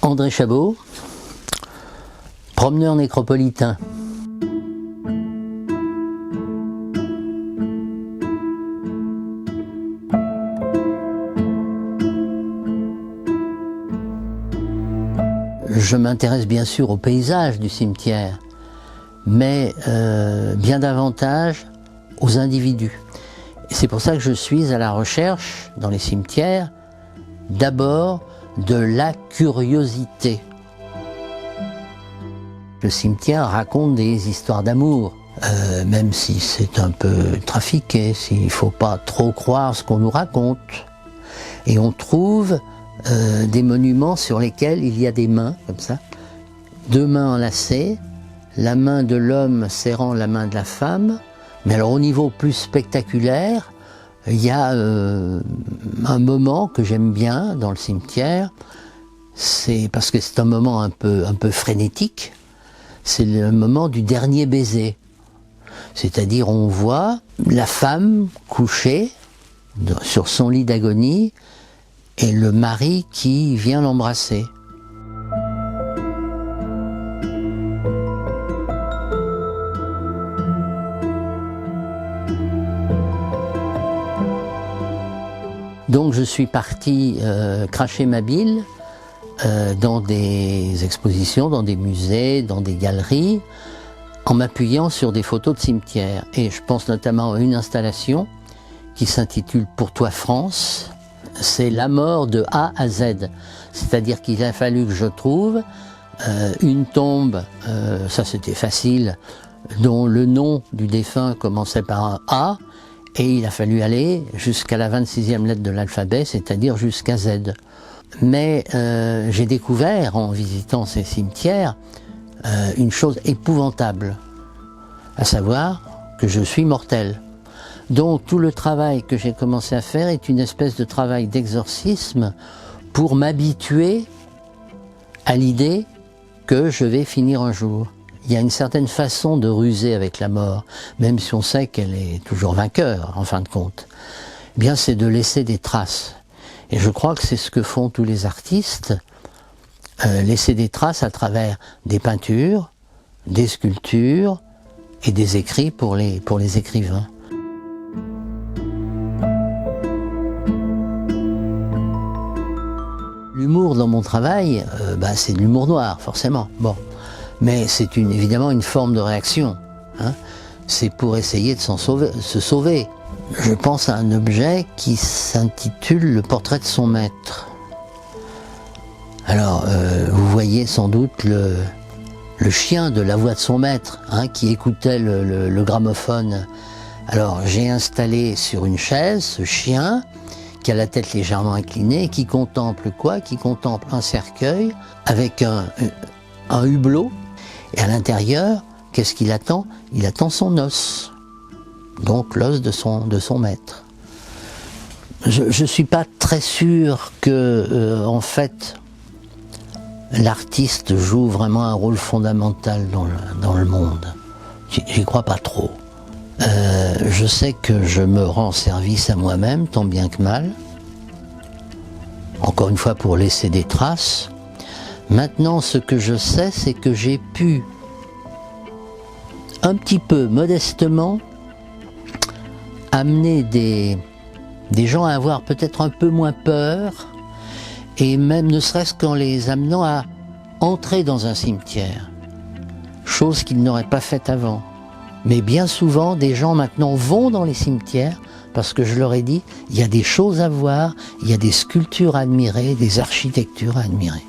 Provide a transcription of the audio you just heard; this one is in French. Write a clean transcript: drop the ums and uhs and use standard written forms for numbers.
André Chabot, promeneur nécropolitain. Je m'intéresse bien sûr au paysage du cimetière, mais bien davantage aux individus. C'est pour ça que je suis à la recherche, dans les cimetières, d'abord de la curiosité. Le cimetière raconte des histoires d'amour, même si c'est un peu trafiqué, s'il ne faut pas trop croire ce qu'on nous raconte. Et on trouve des monuments sur lesquels il y a des mains, comme ça, deux mains enlacées, la main de l'homme serrant la main de la femme. Mais alors au niveau plus spectaculaire, il y a un moment que j'aime bien dans le cimetière, c'est parce que c'est un moment un peu frénétique, c'est le moment du dernier baiser. C'est-à-dire on voit la femme couchée sur son lit d'agonie et le mari qui vient l'embrasser. Donc je suis parti cracher ma bile dans des expositions, dans des musées, dans des galeries, en m'appuyant sur des photos de cimetières. Et je pense notamment à une installation qui s'intitule « Pour toi France ». C'est la mort de A à Z. C'est-à-dire qu'il a fallu que je trouve une tombe, ça c'était facile, dont le nom du défunt commençait par un A, et il a fallu aller jusqu'à la 26e lettre de l'alphabet, c'est-à-dire jusqu'à Z. Mais j'ai découvert, en visitant ces cimetières, une chose épouvantable, à savoir que je suis mortel. Donc tout le travail que j'ai commencé à faire est une espèce de travail d'exorcisme pour m'habituer à l'idée que je vais finir un jour. Il y a une certaine façon de ruser avec la mort, même si on sait qu'elle est toujours vainqueur, en fin de compte. Eh bien, c'est de laisser des traces. Et je crois que c'est ce que font tous les artistes, laisser des traces à travers des peintures, des sculptures et des écrits pour les écrivains. L'humour dans mon travail, c'est de l'humour noir, forcément. Bon. Mais c'est évidemment une forme de réaction. Hein. C'est pour essayer de se sauver. Je pense à un objet qui s'intitule le portrait de son maître. Alors, vous voyez sans doute le chien de la voix de son maître, hein, qui écoutait le gramophone. Alors, j'ai installé sur une chaise ce chien qui a la tête légèrement inclinée, qui contemple quoi? Qui contemple un cercueil avec un hublot. Et à l'intérieur, qu'est-ce qu'il attend? Il attend son os, donc l'os de son maître. Je ne suis pas très sûr que, en fait, l'artiste joue vraiment un rôle fondamental dans le monde. J'y crois pas trop. Je sais que je me rends service à moi-même, tant bien que mal. Encore une fois, pour laisser des traces. Maintenant, ce que je sais, c'est que j'ai pu, un petit peu modestement, amener des gens à avoir peut-être un peu moins peur, et même ne serait-ce qu'en les amenant à entrer dans un cimetière, chose qu'ils n'auraient pas faite avant. Mais bien souvent, des gens maintenant vont dans les cimetières, parce que je leur ai dit, il y a des choses à voir, il y a des sculptures à admirer, des architectures à admirer.